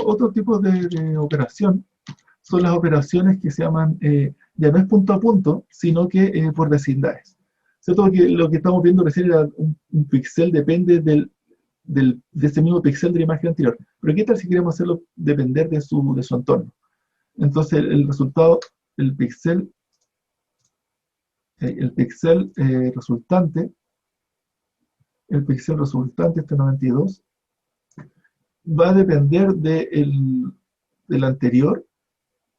Otro tipo de operación son las operaciones que se llaman, ya no es punto a punto, sino que por vecindades. ¿Cierto? Que lo que estamos viendo recién era un píxel, depende de ese mismo píxel de la imagen anterior. Pero ¿qué tal si queremos hacerlo depender de su entorno? Entonces el resultado, el píxel resultante, este 92, va a depender del anterior,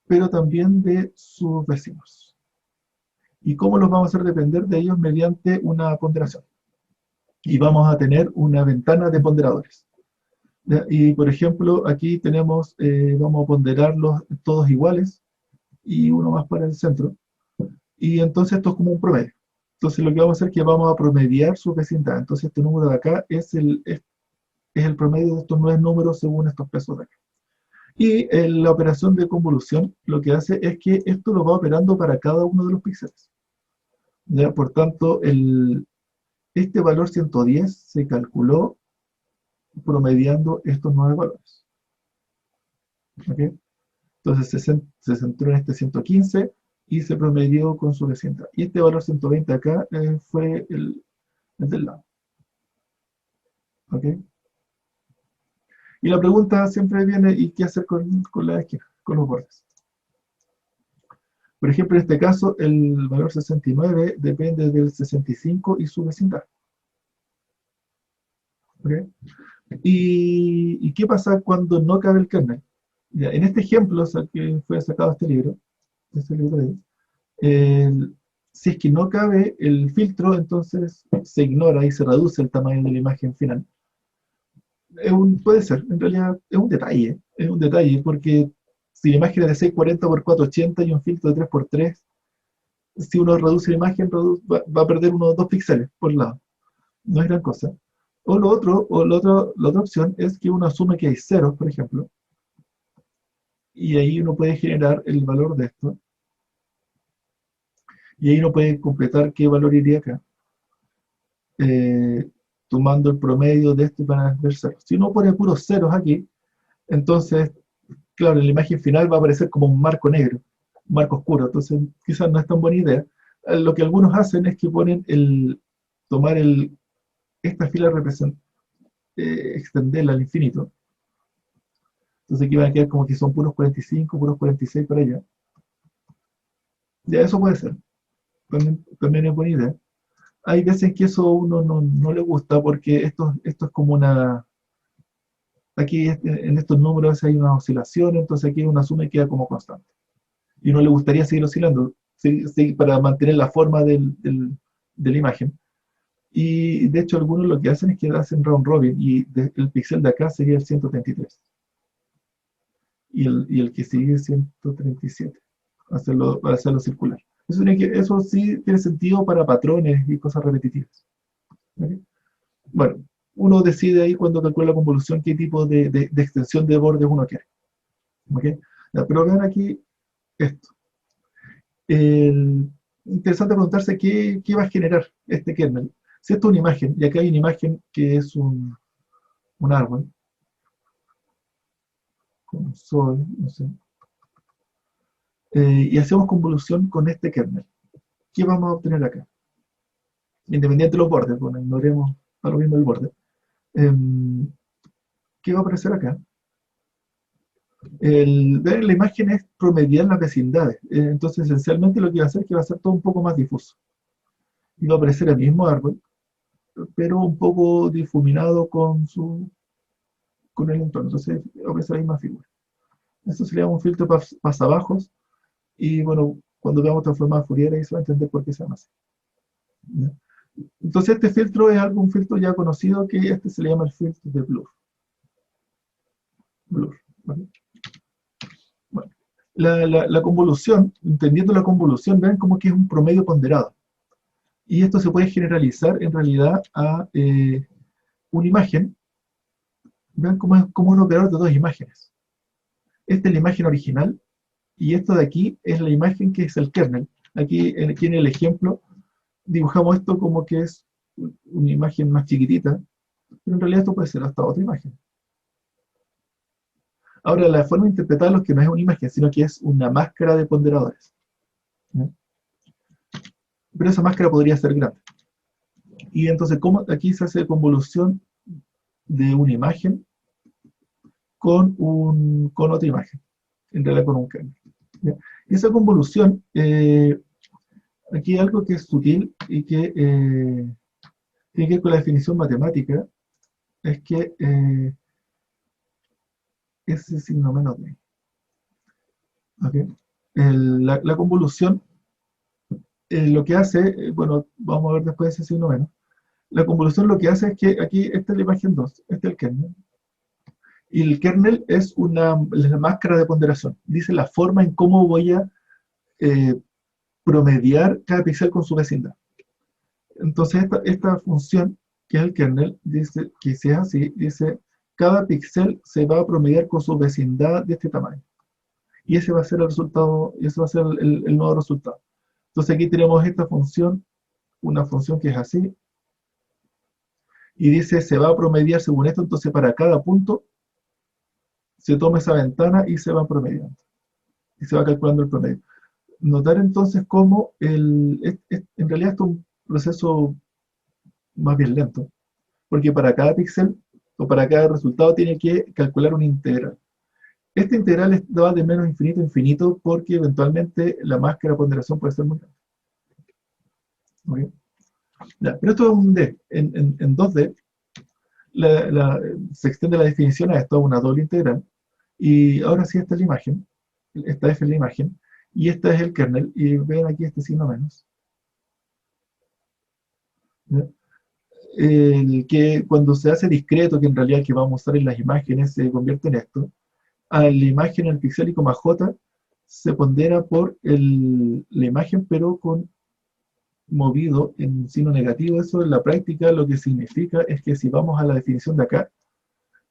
pero también de sus vecinos. ¿Y cómo los vamos a hacer depender de ellos? Mediante una ponderación. Y vamos a tener una ventana de ponderadores. ¿Ya? Y por ejemplo, aquí tenemos, vamos a ponderarlos todos iguales y uno más para el centro. Y entonces esto es como un promedio. Entonces lo que vamos a hacer es que vamos a promediar su vecindad. Entonces este número de acá es el promedio de estos 9 números según estos pesos de acá. Y la operación de convolución lo que hace es que esto lo va operando para cada uno de los píxeles. ¿Ya? Por tanto, este valor 110 se calculó promediando estos 9 valores. ¿Okay? Entonces se centró en este 115 y se promedió con su vecindad. Y este valor 120 acá fue el del lado. ¿Ok? Y la pregunta siempre viene, ¿y qué hacer con la esquina, con los bordes? Por ejemplo, en este caso, el valor 69 depende del 65 y su vecindad. ¿Ok? ¿Y qué pasa cuando no cabe el kernel? Ya, en este ejemplo, que fue sacado este libro de ahí, si es que no cabe el filtro, entonces se ignora y se reduce el tamaño de la imagen final. Puede ser, en realidad es un detalle, porque si la imagen es de 640 por 480 y un filtro de 3x3, si uno reduce la imagen, va a perder unos 2 píxeles por lado. No es gran cosa. La otra opción es que uno asume que hay ceros, por ejemplo, y ahí uno puede generar el valor de esto, y ahí uno puede completar qué valor iría acá, eh, tomando el promedio de esto para ver ceros. Si uno pone puros ceros aquí, entonces, claro, en la imagen final va a aparecer como un marco negro, un marco oscuro, entonces quizás no es tan buena idea. Lo que algunos hacen es que ponen tomar esta fila extenderla al infinito. Entonces aquí van a quedar como que son puros 45, puros 46 para allá. Ya eso puede ser, también es buena idea. Hay veces que eso a uno no le gusta porque esto es como aquí en estos números hay una oscilación, entonces aquí uno asume que queda como constante. Y no le gustaría seguir oscilando para mantener la forma de la imagen. Y de hecho algunos lo que hacen es que hacen round robin y el píxel de acá sería el 133. Y el que sigue es 137. Para hacerlo circular. Eso sí tiene sentido para patrones y cosas repetitivas. ¿Okay? Bueno, uno decide ahí cuando calcula la convolución qué tipo de extensión de bordes uno quiere. ¿Okay? Pero vean aquí esto. Interesante preguntarse qué va a generar este kernel. Si esto es una imagen, y acá hay una imagen que es un árbol, con un sol, no sé, y hacemos convolución con este kernel, ¿qué vamos a obtener acá? Independiente de los bordes, bueno, ignoremos a lo mismo el borde. ¿Qué va a aparecer acá? Ver la imagen es promediar las vecindades. Entonces, esencialmente lo que va a hacer es que va a ser todo un poco más difuso. Y va a aparecer el mismo árbol, pero un poco difuminado con el entorno. Entonces, va a aparecer la misma figura. Esto se le llama un filtro pasabajos. Y bueno, cuando veamos transformada Fourier, ahí se va a entender por qué se llama así. ¿Ya? Entonces, este filtro es un filtro ya conocido que se le llama el filtro de Blur. ¿Vale? Bueno, la convolución, entendiendo la convolución, ven como que es un promedio ponderado. Y esto se puede generalizar en realidad a una imagen. Vean cómo es como un operador de dos imágenes. Esta es la imagen original y esto de aquí es la imagen que es el kernel. Aquí en el ejemplo dibujamos esto como que es una imagen más chiquitita, pero en realidad esto puede ser hasta otra imagen. Ahora, la forma de interpretarlo es que no es una imagen, sino que es una máscara de ponderadores. ¿Ya? Pero esa máscara podría ser grande. Y entonces, ¿cómo aquí se hace convolución de una imagen con otra imagen? En realidad con un kernel. ¿Ya? Y esa convolución, aquí hay algo que es sutil y que tiene que ver con la definición matemática, es que ese signo menos de. ¿Okay? La convolución lo que hace, bueno, vamos a ver después ese signo menos. La convolución lo que hace es que aquí, esta es la imagen 2, este es el kernel. Y el kernel es la máscara de ponderación. Dice la forma en cómo voy a eh, promediar cada píxel con su vecindad. Entonces, esta función, que es el kernel, dice que si es así, dice cada píxel se va a promediar con su vecindad de este tamaño. Y ese va a ser el resultado, y ese va a ser el nuevo resultado. Entonces aquí tenemos esta función, una función que es así, y dice se va a promediar según esto, entonces para cada punto se toma esa ventana y se va promediando, y se va calculando el promedio. Notar entonces cómo en realidad esto es un proceso más bien lento, porque para cada píxel o para cada resultado tiene que calcular una integral. Esta integral va de menos infinito a infinito porque eventualmente la máscara de ponderación puede ser muy grande. ¿Okay? Ya, pero esto es un D. En 2D se extiende la definición a esto, a una doble integral. Y ahora sí, esta es la imagen. Esta F es la imagen. Y esta es el kernel. Y ven aquí este signo menos. ¿Ya? El que cuando se hace discreto, que en realidad el que vamos a usar en las imágenes se convierte en esto, a la imagen, el pixel y coma J se pondera por la imagen, pero con movido en signo negativo. Eso en la práctica lo que significa es que si vamos a la definición de acá,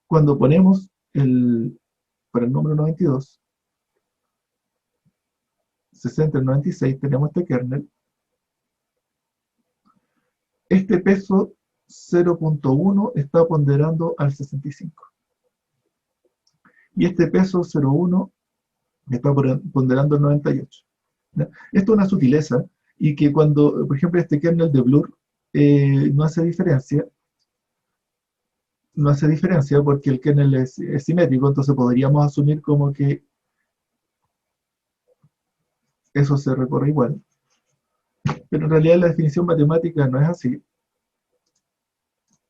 cuando ponemos para el número 92, 60 el 96, tenemos este kernel, este peso 0.1 está ponderando al 65. Y este peso 0.1 está ponderando al 98. ¿Ya? Esto es una sutileza y que cuando, por ejemplo, este kernel de Blur no hace diferencia, porque el kernel es simétrico, entonces podríamos asumir como que eso se recorre igual. Pero en realidad la definición matemática no es así,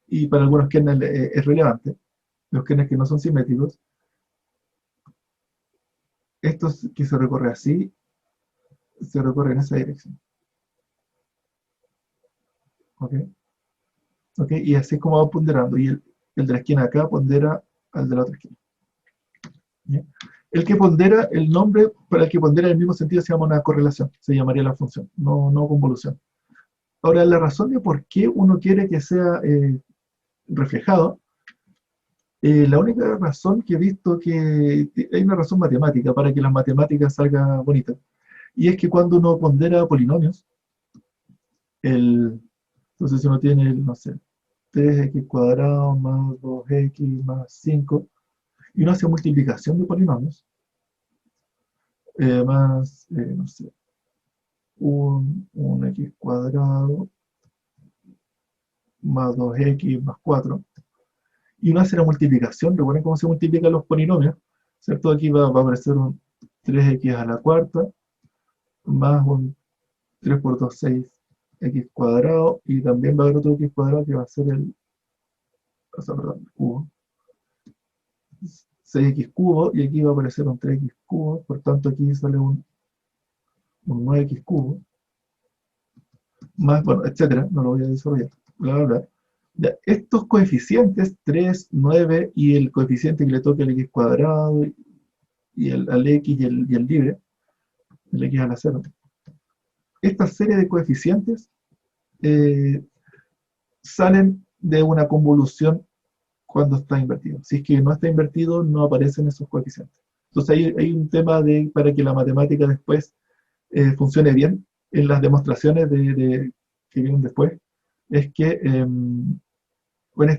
y para algunos kernels es relevante. Los kernels que no son simétricos, estos que se recorre así, se recorre en esa dirección. ¿Ok? ¿Ok? Y así es como va ponderando. Y el de la esquina acá pondera al de la otra esquina. ¿Ya? El que pondera, el nombre para el que pondera en el mismo sentido se llama una correlación, se llamaría la función, no convolución. Ahora, la razón de por qué uno quiere que sea reflejado, la única razón que he visto que hay una razón matemática para que las matemáticas salgan bonitas, y es que cuando uno pondera polinomios, entonces si uno tiene, no sé, 3x cuadrado más 2x más 5, y uno hace multiplicación de polinomios, más, no sé, un x cuadrado más 2x más 4, y uno hace la multiplicación. Recuerden cómo se multiplican los polinomios, ¿cierto? Aquí va a aparecer un 3x a la cuarta, más un 3 por 2, 6x cuadrado, y también va a haber otro x cuadrado que va a ser o sea, perdón, el cubo, 6x cubo, y aquí va a aparecer un 3x cubo, por tanto aquí sale un 9x cubo, más, bueno, etcétera, no lo voy a desarrollar, bla, bla, bla. Ya, estos coeficientes, 3, 9 y el coeficiente que le toca al x cuadrado y al x y el libre, el x a la 0, esta serie de coeficientes eh, salen de una convolución cuando está invertido. Si es que no está invertido, no aparecen esos coeficientes. Entonces hay un tema para que la matemática después funcione bien en las demostraciones que vienen después, es que con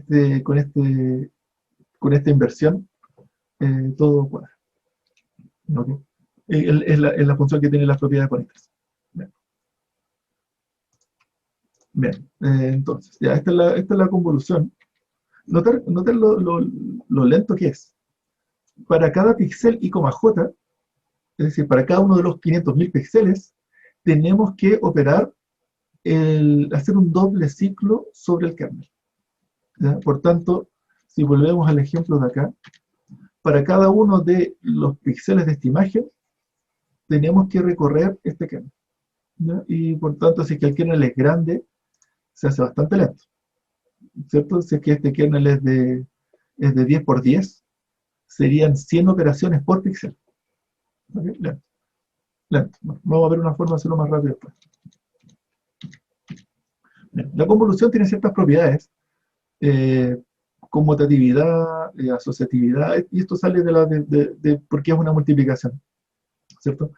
esta inversión todo cuadra. ¿Ok? Es la función que tiene las propiedades bonitas. Bien, bien. Entonces, ya, esta es la convolución. Noten lo lento que es. Para cada píxel y coma j, es decir, para cada uno de los 500.000 píxeles, tenemos que operar, hacer un doble ciclo sobre el kernel. ¿Ya? Por tanto, si volvemos al ejemplo de acá, para cada uno de los píxeles de esta imagen, tenemos que recorrer este kernel. ¿Ya? Y por tanto, si es que el kernel es grande, se hace bastante lento, ¿cierto? Si es que este kernel es de 10 por 10, serían 100 operaciones por píxel. ¿Ok? Lento, lento. Bueno, vamos a ver una forma de hacerlo más rápido después. Bien. La convolución tiene ciertas propiedades, eh, conmutatividad, asociatividad, y esto sale de porque es una multiplicación, ¿cierto?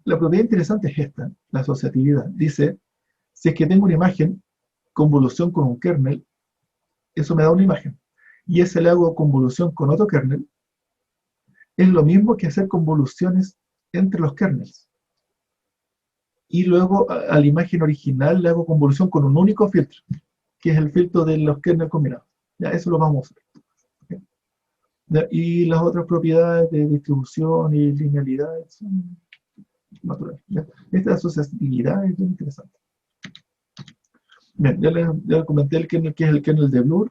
La propiedad interesante es esta, la asociatividad. Dice, si es que tengo una imagen, convolución con un kernel, eso me da una imagen. Y ese le hago convolución con otro kernel, es lo mismo que hacer convoluciones entre los kernels. Y luego a la imagen original le hago convolución con un único filtro, que es el filtro de los kernels combinados. Ya, eso lo vamos a usar. ¿Okay? Ya, y las otras propiedades de distribución y linealidad son naturales. ¿Ya? Esta asociatividad es muy interesante. Bien, ya les comenté el kernel que es el kernel de Blur.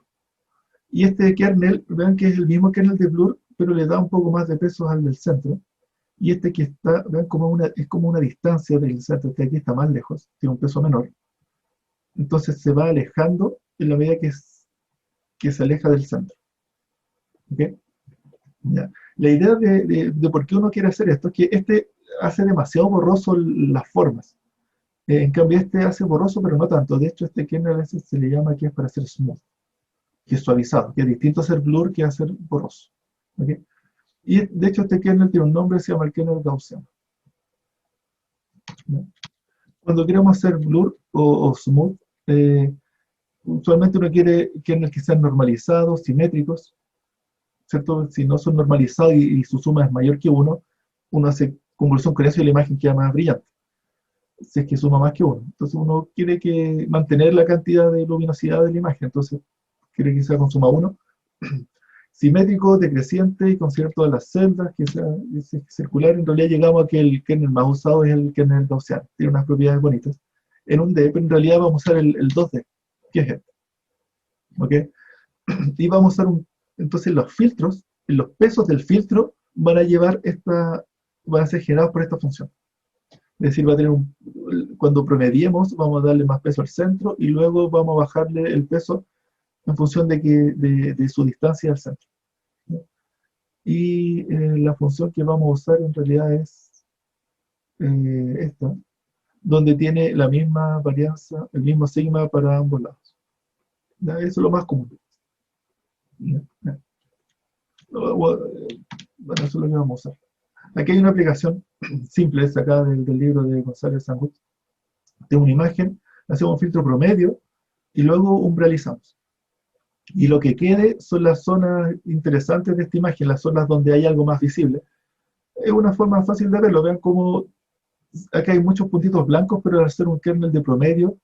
Y este kernel, vean que es el mismo kernel de Blur, pero le da un poco más de peso al del centro. Y este que está, vean como es como una distancia del centro, este aquí está más lejos, tiene un peso menor. Entonces se va alejando en la medida que se aleja del centro. ¿Okay? Ya. La idea de por qué uno quiere hacer esto es que este hace demasiado borroso las formas. En cambio este hace borroso, pero no tanto. De hecho, este kernel a veces se le llama que es para hacer smooth, que es suavizado, que es distinto a hacer blur que a hacer borroso. ¿Okay? Y de hecho este kernel tiene un nombre, se llama el kernel gaussiano. ¿Ya? Cuando queremos hacer blur o smooth, usualmente uno quiere kernels que sean normalizados, simétricos, ¿cierto? Si no son normalizados y su suma es mayor que uno hace convolución con eso y la imagen queda más brillante, si es que suma más que uno. Entonces uno quiere mantener la cantidad de luminosidad de la imagen, entonces quiere que sea con suma 1, simétrico, decreciente y con todas las celdas, que sea circular. En realidad llegamos a que el kernel más usado es el kernel gaussiano, tiene unas propiedades bonitas. En un D, pero en realidad vamos a usar el 2D, que es este. ¿Ok? Y vamos a usar entonces los filtros, los pesos del filtro van a van a ser generados por esta función. Es decir, va a tener cuando promediemos, vamos a darle más peso al centro y luego vamos a bajarle el peso en función de su distancia al centro. Y la función que vamos a usar en realidad es esta, donde tiene la misma varianza, el mismo sigma para ambos lados. ¿Ya? Eso es lo más común. ¿Ya? ¿Ya? Bueno, eso es lo que vamos a usar. Aquí hay una aplicación simple, sacada del libro de González Sangut. Tengo una imagen, hacemos un filtro promedio y luego umbralizamos. Y lo que quede son las zonas interesantes de esta imagen, las zonas donde hay algo más visible. Es una forma fácil de verlo. Vean cómo acá hay muchos puntitos blancos, pero al ser un kernel de promedio,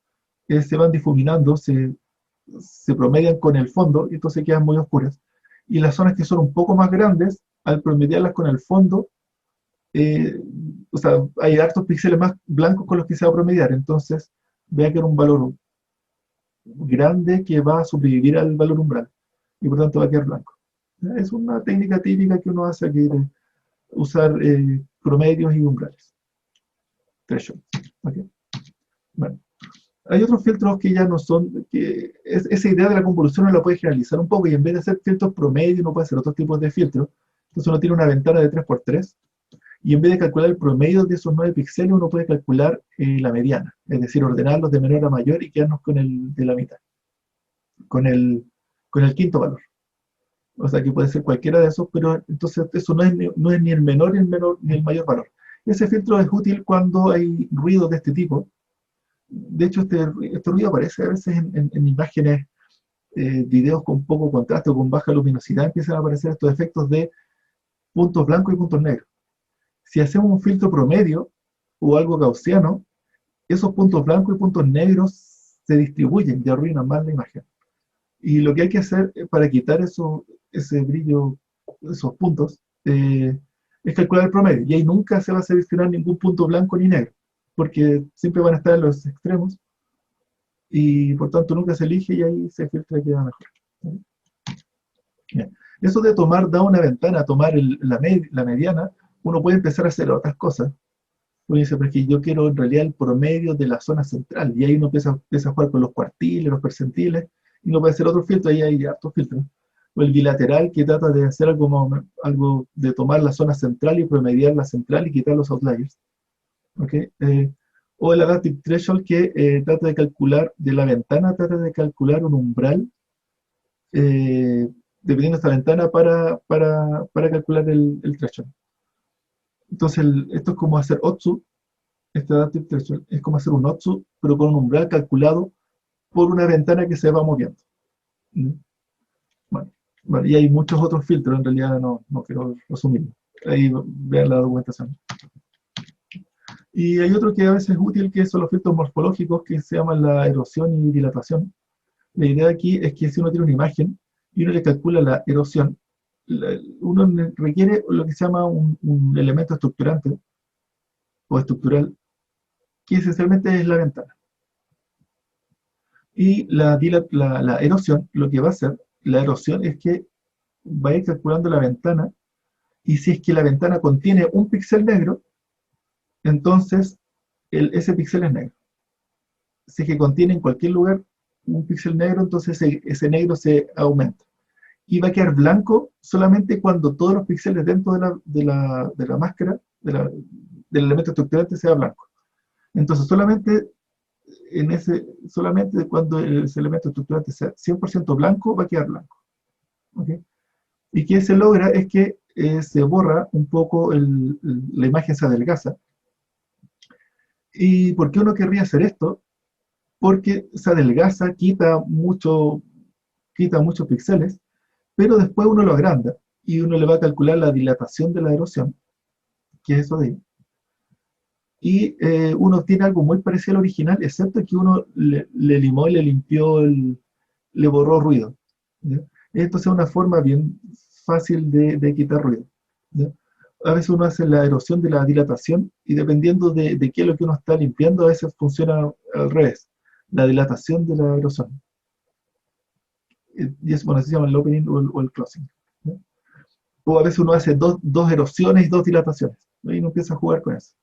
se van difuminando, se promedian con el fondo y entonces quedan muy oscuras. Y las zonas que son un poco más grandes, al promediarlas con el fondo, o sea, hay hartos píxeles más blancos con los que se va a promediar. Entonces, vea que era un valor grande que va a sobrevivir al valor umbral y por tanto va a quedar blanco. Es una técnica típica que uno hace aquí de usar promedios y umbrales. Thresholds. ¿Okay? Bueno. Hay otros filtros que ya no son, esa idea de la convolución uno la puede generalizar un poco y en vez de hacer filtros promedio uno puede hacer otros tipos de filtros. Entonces uno tiene una ventana de 3x3 y en vez de calcular el promedio de esos 9 píxeles uno puede calcular la mediana, es decir, ordenarlos de menor a mayor y quedarnos con el de la mitad, con el quinto valor. O sea que puede ser cualquiera de esos, pero entonces eso no es ni el menor ni el mayor valor. Ese filtro es útil cuando hay ruido de este tipo. De hecho, este ruido aparece a veces en imágenes, videos con poco contraste o con baja luminosidad, empiezan a aparecer estos efectos de puntos blancos y puntos negros. Si hacemos un filtro promedio o algo gaussiano, esos puntos blancos y puntos negros se distribuyen y arruinan más la imagen. Y lo que hay que hacer para quitar ese brillo, esos puntos, es calcular el promedio. Y ahí nunca se va a seleccionar ningún punto blanco ni negro, porque siempre van a estar en los extremos y por tanto nunca se elige y ahí se filtra y queda mejor. Bien. Eso de da una ventana, tomar la mediana, uno puede empezar a hacer otras cosas. Uno dice, porque yo quiero en realidad el promedio de la zona central, y ahí uno empieza a jugar con los cuartiles, los percentiles, y uno puede hacer otro filtro, ahí hay hartos filtros. O el bilateral, que trata de hacer algo de tomar la zona central y promediar la central y quitar los outliers. ¿Okay? O el adaptive threshold, que trata de calcular, de la ventana, trata de calcular un umbral, dependiendo de esta ventana, para calcular el threshold. Entonces, esto es como hacer OTSU, este adaptive threshold, es como hacer un OTSU, pero con un umbral calculado por una ventana que se va moviendo. Bueno, y hay muchos otros filtros, en realidad no quiero resumirlo. Ahí vean la documentación. Y hay otro que a veces es útil, que son los filtros morfológicos, que se llaman la erosión y dilatación. La idea aquí es que si uno tiene una imagen y uno le calcula la erosión, uno requiere lo que se llama un elemento estructurante o estructural, que esencialmente es la ventana. Y la erosión, lo que va a hacer, la erosión es que va a ir calculando la ventana, y si es que la ventana contiene un píxel negro, entonces ese píxel es negro. Si es que contiene en cualquier lugar un píxel negro, entonces ese negro se aumenta. Y va a quedar blanco solamente cuando todos los píxeles dentro de la máscara, del elemento estructurante, sea blanco. Entonces solamente cuando ese elemento estructurante sea 100% blanco, va a quedar blanco. ¿Okay? Y que se logra es que se borra un poco, la imagen se adelgaza. ¿Y por qué uno querría hacer esto? Porque se adelgaza, quita muchos píxeles, pero después uno lo agranda y uno le va a calcular la dilatación de la erosión, que es eso de ahí. Y uno tiene algo muy parecido al original, excepto que uno le limó y le limpió, le borró ruido. ¿Ya? Esto es una forma bien fácil de quitar ruido. ¿Ya? A veces uno hace la erosión de la dilatación y dependiendo de qué es lo que uno está limpiando, a veces funciona al revés, la dilatación de la erosión. Y eso, bueno, se llama el opening o el closing. ¿Ya? O a veces uno hace dos erosiones y dos dilataciones, ¿no? Y uno empieza a jugar con eso.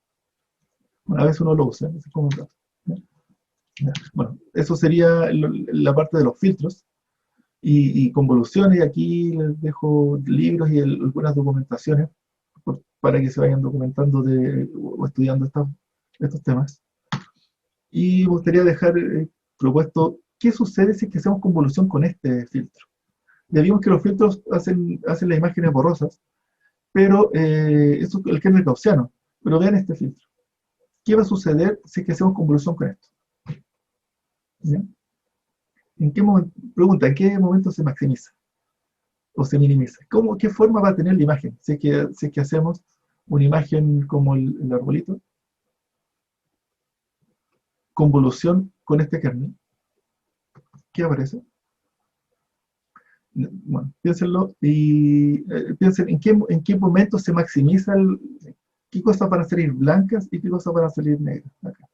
Bueno, a veces uno lo usa, es como un rato. ¿Ya? Bueno, eso sería la parte de los filtros y convoluciones. Y aquí les dejo libros y algunas documentaciones para que se vayan documentando o estudiando estos temas. Y me gustaría dejar propuesto qué sucede si es que hacemos convolución con este filtro. Ya vimos que los filtros hacen las imágenes borrosas, pero eso es el kernel gaussiano. Pero vean este filtro. ¿Qué va a suceder si es que hacemos convolución con esto? ¿Ya? Pregunta, ¿en qué momento se maximiza o se minimiza? ¿Qué forma va a tener la imagen? Si es que hacemos una imagen como el arbolito, convolución con este kernel, ¿qué aparece? Bueno, piénsenlo y piensen en qué momento se maximiza qué cosas van a salir blancas y qué cosas van a salir negras. Acá.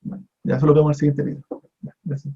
Bueno, ya eso lo vemos en el siguiente video. Ya, gracias.